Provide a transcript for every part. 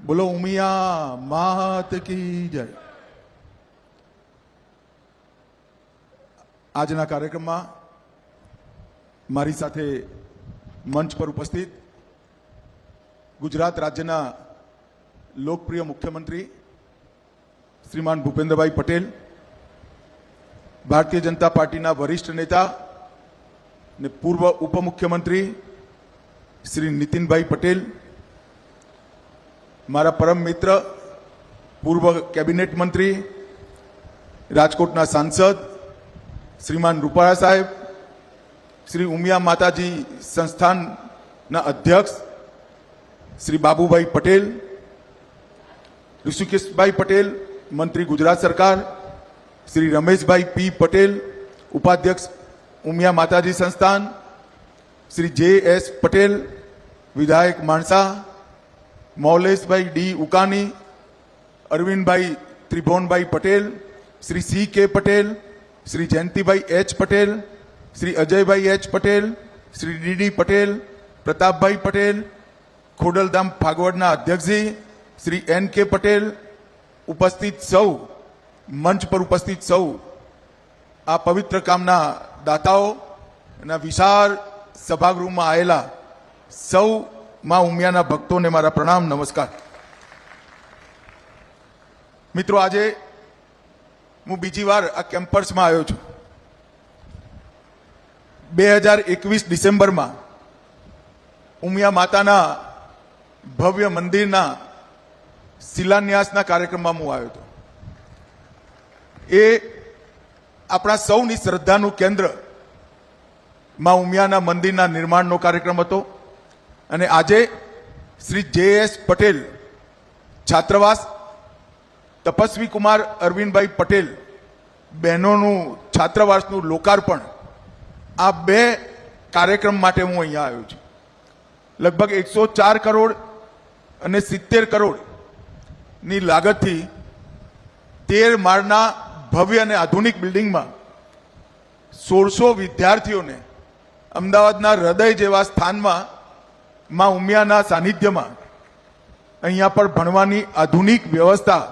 બોલો ઉમિયા માત કી જય। આજના કાર્યક્રમમાં મારી સાથે મંચ પર ઉપસ્થિત ગુજરાત રાજ્યના લોકપ્રિય મુખ્યમંત્રી શ્રીમાન ભૂપેન્દ્રભાઈ પટેલ, ભારતીય જનતા પાર્ટીના વરિષ્ઠ નેતા ને પૂર્વ ઉપમુખ્યમંત્રી શ્રી નીતિનભાઈ પટેલ, મારા પરમ મિત્ર પૂર્વ કેબિનેટ મંત્રી રાજકોટના સાંસદ શ્રીમાન રૂપાળા સાહેબ, શ્રી ઉમિયા માતાજી સંસ્થાનના અધ્યક્ષ શ્રી બાબુભાઈ પટેલ, ઋષિકેશભાઈ પટેલ મંત્રી ગુજરાત સરકાર, શ્રી રમેશભાઈ પી પટેલ ઉપાધ્યક્ષ ઉમિયા માતાજી સંસ્થાન, શ્રી જે.એસ. પટેલ વિધાયક Mansa, Mauleshbhai D Ukani, Arvindbhai Tribhuvanbhai Patel, Shri C K. Patel, Shri Jayantibhai H. Patel, Shri Ajaybhai H. Patel, Shri D D. Patel, Pratapbhai Patel, Khodaldham ભાગવડના અધ્યક્ષજી શ્રી એન.કે. પટેલ, ઉપસ્થિત સૌ, મંચ પર ઉપસ્થિત સૌ આ પવિત્ર કામના દાતાઓ અને વિશાળ સભાગૃહમાં આવેલા સૌ માં ઉમિયાના ભક્તોને મારા પ્રણામ, નમસ્કાર। મિત્રો, આજે હું બીજી વાર આ કેમ્પસમાં આવ્યો છું। 2021 ડિસેમ્બરમાં ઉમિયા માતાના ભવ્ય મંદિરના શિલાન્યાસના કાર્યક્રમમાં હું આવ્યો હતો। એ આપણા સૌની શ્રદ્ધાનું કેન્દ્ર માં ઉમિયાના મંદિરના નિર્માણનો કાર્યક્રમ હતો અને આજે શ્રી જે.એસ. પટેલ છાત્રાવાસ, તપસ્વી કુમાર અરવિંદભાઈ પટેલ બહેનોનું છાત્રાવાસનું લોકાર્પણ, આ બે કાર્યક્રમ માટે હું અહીંયા આવ્યો છું। લગભગ 104 કરોડ અને 70 કરોડની લાગતથી 13 માળના ભવ્ય અને આધુનિક બિલ્ડિંગમાં 1600 વિદ્યાર્થીઓને અમદાવાદના હૃદય જેવા સ્થાનમાં માં ઉમિયાના સાનિધ્યમાં અહીંયા પર ભણવાની આધુનિક વ્યવસ્થા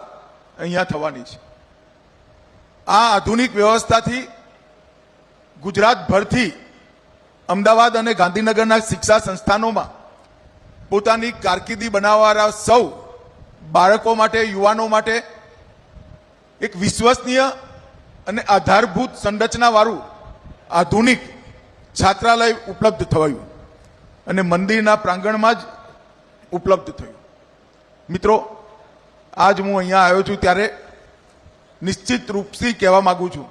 અહીંયા થવાની છે। આ આધુનિક વ્યવસ્થાથી ગુજરાતભરથી અમદાવાદ અને ગાંધીનગરના શિક્ષા સંસ્થાનોમાં પોતાની કારકિર્દી બનાવવાના સૌ બાળકો માટે, યુવાનો માટે એક વિશ્વસનીય અને આધારભૂત સંરચનાવાળું આધુનિક છાત્રાલય ઉપલબ્ધ થયું અને મંદિરના પ્રાંગણમાં જ ઉપલબ્ધ થયું। મિત્રો, આજ હું અહીંયા આવ્યો છું ત્યારે નિશ્ચિત રૂપથી કહેવા માંગુ છું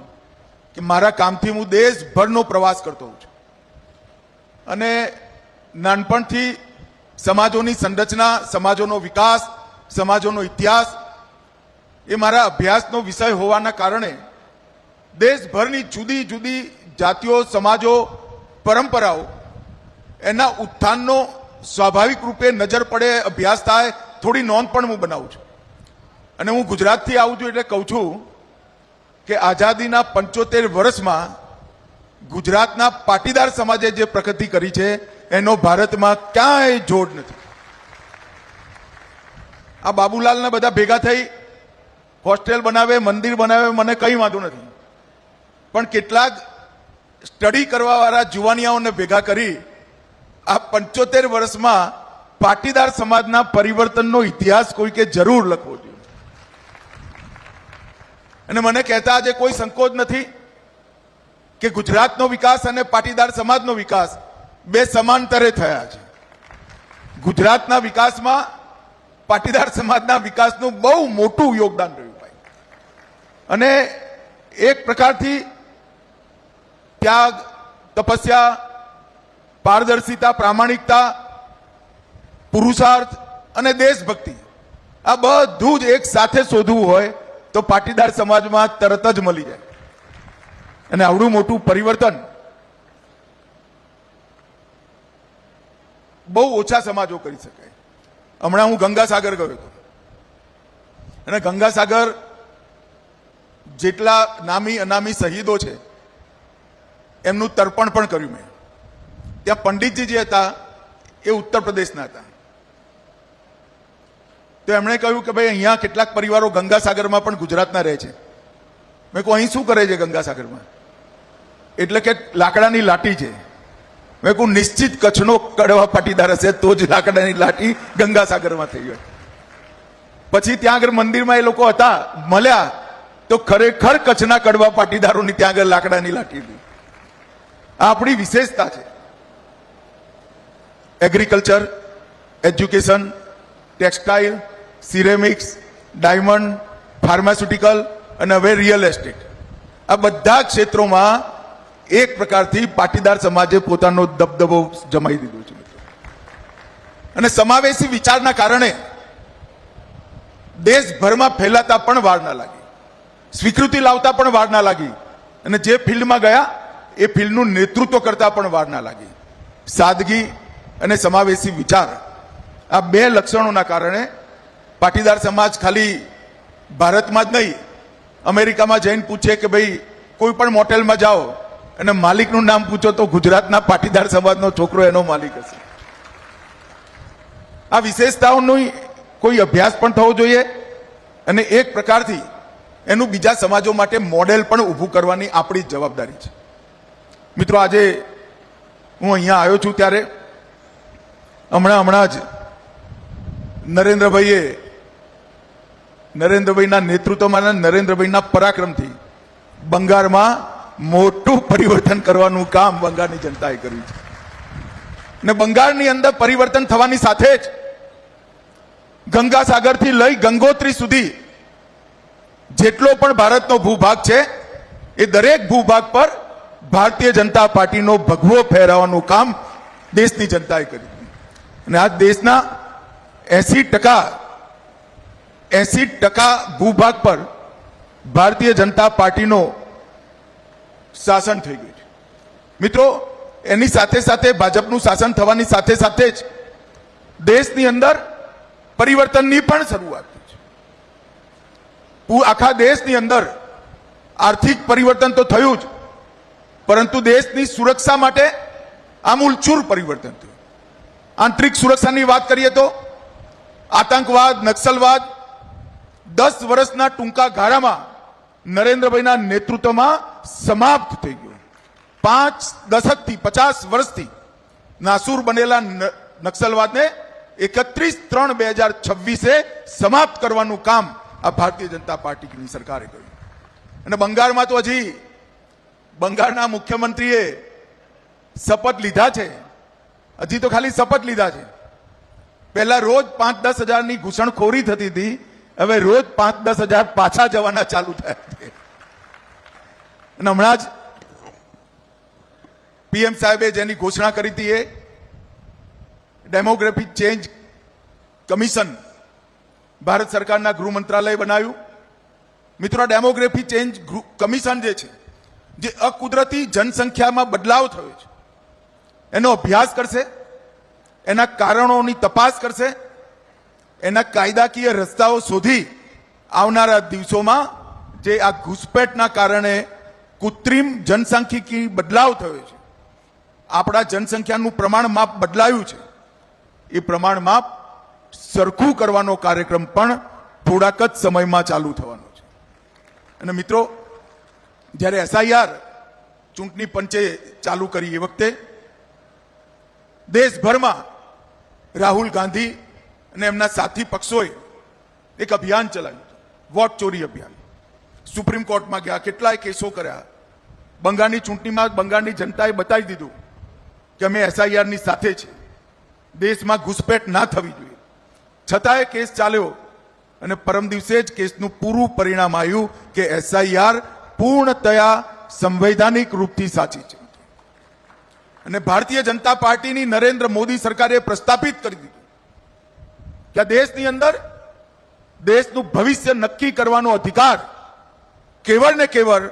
કે મારા કામથી હું દેશભરનો પ્રવાસ કરતો હોઉં છું અને નાનપણથી સમાજોની સંરચના, સમાજોનો વિકાસ, સમાજોનો ઇતિહાસ એ મારા અભ્યાસનો વિષય હોવાના કારણે દેશભરની જુદી જુદી જાતિઓ, સમાજો, પરંપરાઓ એના ઉત્થાનનો સ્વાભાવિક રૂપે નજર પડે, અભ્યાસ થાય, થોડી નોંધ પણ હું બનાવું છું। અને હું ગુજરાતથી આવું છું એટલે કહું છું કે આઝાદીના 75 વર્ષમાં ગુજરાતના પાટીદાર સમાજે જે પ્રગતિ કરી છે એનો ભારતમાં ક્યાંય જોડ નથી। આ બાબુલાલને બધા ભેગા થઈ હોસ્ટેલ બનાવે, મંદિર બનાવે, મને કંઈ વાંધો નથી, પણ કેટલાક સ્ટડી કરવાવાળા જુવાનિયાઓને ભેગા કરી આ 75 વર્ષમાં પાટીદાર સમાજના પરિવર્તનનો ઇતિહાસ કોઈકે જરૂર લખવો જોઈએ। અને મને કહેતા આજે કોઈ સંકોચ નથી કે ગુજરાતનો વિકાસ અને પાટીદાર સમાજનો વિકાસ બે સમાંતરે થયા છે। ગુજરાતના વિકાસમાં પાટીદાર સમાજના વિકાસનું બહુ મોટું યોગદાન રહ્યું ભાઈ, અને એક પ્રકારથી ત્યાગ, તપસ્યા, પારદર્શિતા, પ્રામાણિકતા, પુરુષાર્થ અને દેશભક્તિ આ બધું જ એક સાથે શોધવું હોય તો પાટીદાર સમાજમાં તરત જ મળી જાય। અને આવડું મોટું પરિવર્તન બહુ ઓછા સમાજો કરી શકે। હમણાં હું ગંગાસાગર ગયો હતો અને ગંગાસાગર જેટલા નામી અનામી શહીદો છે એમનું તર્પણ પણ કર્યું મેં। ત્યાં પંડિતજી જે હતા એ ઉત્તર પ્રદેશના હતા। તો એમણે કહ્યું કે ભાઈ અહીંયા કેટલાક પરિવારો ગંગાસાગરમાં પણ ગુજરાતના રહે છે. મેં કહું અહીં શું કરે છે ગંગાસાગરમાં? એટલે કે લાકડાની લાઠી છે. મેં કહું નિશ્ચિત કચ્છનો કડવા પાટીદાર હશે તો જ લાકડાની લાઠી ગંગાસાગરમાં થઈ ગઈ. પછી ત્યાં આગળ મંદિરમાં એ લોકો હતા, મળ્યા તો ખરેખર કચ્છના કડવા પાટીદારોની ત્યાં આગળ લાકડાની લાઠી હતી. આ આપણી વિશેષતા છે. Agriculture, education, textile, ceramics, diamond, pharmaceutical અને હવે રિયલ એસ્ટેટ, આ બધા ક્ષેત્રોમાં એક પ્રકારથી પાટીદાર સમાજે પોતાનો દબદબો જમાઈ દીધો છે. અને સમાવેશી વિચારના કારણે દેશભરમાં ફેલાતા પણ વાર ના લાગી, સ્વીકૃતિ લાવતા પણ વાર ના લાગી, અને જે ફિલ્ડમાં ગયા એ ફિલ્ડનું નેતૃત્વ કરતા પણ વાર ના લાગી. સાદગી અને સમાવેશી વિચાર, આ બે લક્ષણોના કારણે પાટીદાર સમાજ ખાલી ભારતમાં જ નહીં, અમેરિકામાં જઈને પૂછે કે ભાઈ કોઈ પણ મોટેલમાં જાઓ અને માલિકનું નામ પૂછો તો ગુજરાતના પાટીદાર સમાજનો છોકરો એનો માલિક હશે. આ વિશેષતાઓનો કોઈ અભ્યાસ પણ થવો જોઈએ અને એક પ્રકારથી એનું બીજા સમાજો માટે મોડેલ પણ ઊભું કરવાની આપણી જવાબદારી છે. મિત્રો, આજે હું અહીંયા આવ્યો છું ત્યારે હમણાં જ નરેન્દ્રભાઈના નેતૃત્વમાં, નરેન્દ્રભાઈના પરાક્રમથી બંગાળમાં મોટું પરિવર્તન કરવાનું કામ બંગાળની જનતાએ કર્યું છે. અને બંગાળની અંદર પરિવર્તન થવાની સાથે જ ગંગાસાગરથી લઈ ગંગોત્રી સુધી જેટલો પણ ભારતનો ભૂભાગ છે એ દરેક ભૂભાગ પર ભારતીય જનતા પાર્ટીનો ભગવો ફેરવવાનું કામ દેશની જનતાએ કર્યું. અને આ દેશના 80% ભૂભાગ પર ભારતીય જનતા પાર્ટીનો શાસન થઈ ગયું છે. મિત્રો, એની સાથે સાથે ભાજપનું શાસન થવાની સાથે સાથે જ દેશની અંદર પરિવર્તનની પણ શરૂઆત થઈ છે. આખા દેશની અંદર આર્થિક પરિવર્તન તો થયું જ, પરંતુ દેશની સુરક્ષા માટે આમૂલચૂર પરિવર્તન થયું. આંતરિક સુરક્ષાની વાત કરીએ તો આતંકવાદ, નક્સલવાદ 10 વર્ષના ટૂંકા ગાળામાં નરેન્દ્રભાઈના નેતૃત્વમાં સમાપ્ત થઈ ગયો. 5 દશકથી 50 વર્ષથી નાસુર બનેલા નક્સલવાદને 31/3/2026 સમાપ્ત કરવાનું કામ આ ભારતીય જનતા પાર્ટીની સરકારે કર્યું. અને બંગાળમાં તો હજી બંગાળના મુખ્યમંત્રીએ શપથ લીધા છે. હજી તો ખાલી શપથ લીધા છે. પહેલા રોજ 5-10 હજારની ઘૂસણખોરી થતી હતી, હવે રોજ 5-10 હજાર પાછા જવાના ચાલુ થયા છે. અને હમણાં જ પીએમ સાહેબે જેની ઘોષણા કરી હતી એ ડેમોગ્રાફિક ચેન્જ કમિશન ભારત સરકારના ગૃહ મંત્રાલય બનાવ્યું. મિત્રો, ડેમોગ્રાફિક ચેન્જ કમિશન જે છે, જે અકુદરતી જનસંખ્યામાં બદલાવ થયો છે એનો અભ્યાસ કરશે, એના કારણોની તપાસ કરશે, એના કાયદાકીય રસ્તાઓ શોધી આવનારા દિવસોમાં જે આ ઘૂસપેઠના કારણે કૃત્રિમ જનસાંખ્યિકી બદલાવ થયો છે, આપણા જનસંખ્યાનું પ્રમાણ માપ બદલાયું છે, એ પ્રમાણ માપ સરખું કરવાનો કાર્યક્રમ પણ થોડાક જ સમયમાં ચાલુ થવાનો છે. અને મિત્રો, જ્યારે એસઆઈઆર ચૂંટણી પંચે ચાલુ કરી એ વખતે દેશભરમાં રાહુલ ગાંધી અને એમના સાથી પક્ષોએ એક અભિયાન ચલાવ્યું, વોટ ચોરી અભિયાન. સુપ્રીમ કોર્ટમાં ગયા, કેટલાય કેસો કર્યા. બંગાળની ચૂંટણીમાં બંગાળની જનતાએ બતાવી દીધું કે અમે એસઆઈઆરની સાથે છે, દેશમાં ઘૂસપેઠ ના થવી જોઈએ. છતાંય કેસ ચાલ્યો અને પરમ દિવસે જ કેસનું પૂરું પરિણામ આવ્યું કે એસઆઈઆર પૂર્ણતયા સંવૈધાનિક રૂપથી સાચી છે. અને ભારતીય જનતા પાર્ટીની નરેન્દ્ર મોદી સરકારે પ્રસ્થાપિત કરી દીધું કે આ દેશની અંદર દેશનું ભવિષ્ય નક્કી કરવાનો અધિકાર કેવળ ને કેવળ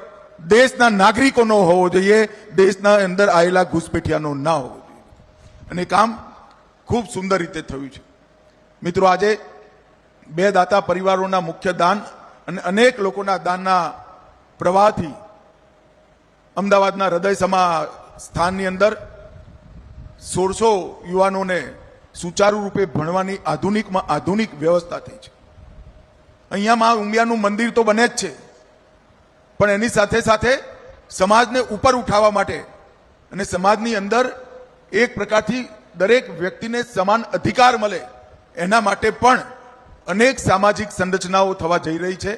દેશના નાગરિકોનો હોવો જોઈએ, દેશના અંદર આવેલા ઘૂસપેઠિયાનો ના હોવો જોઈએ. અને કામ ખૂબ સુંદર રીતે થયું છે. મિત્રો, આજે 2 દાતા પરિવારોના મુખ્ય દાન અને અનેક લોકોના દાનના પ્રવાહથી અમદાવાદના હૃદયસમા સ્થાનની અંદર 1600 યુવાનોને સુચારુ રૂપે ભણવાની આધુનિકમાં આધુનિક વ્યવસ્થા થઈ છે. અહીંયા માં ઉમિયાનું મંદિર તો બને જ છે, પણ એની સાથે સાથે સમાજને ઉપર ઉઠાવવા માટે અને સમાજની અંદર એક પ્રકારથી દરેક વ્યક્તિને સમાન અધિકાર મળે એના માટે પણ અનેક સામાજિક સંરચનાઓ થવા જઈ રહી છે.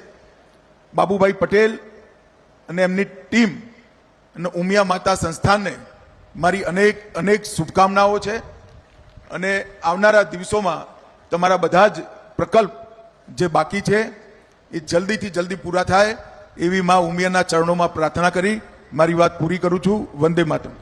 બાબુભાઈ પટેલ અને એમની ટીમ અને ઉમિયા માતા સંસ્થાનને મારી અનેક અનેક શુભકામનાઓ છે અને આવનારા દિવસોમાં તમારા બધા જ પ્રકલ્પ જે બાકી છે એ જલ્દીથી જલ્દી પૂરા થાય એવી માં ઉમિયાના ચરણોમાં પ્રાર્થના કરી મારી વાત પૂરી કરું છું. વંદે માતરમ.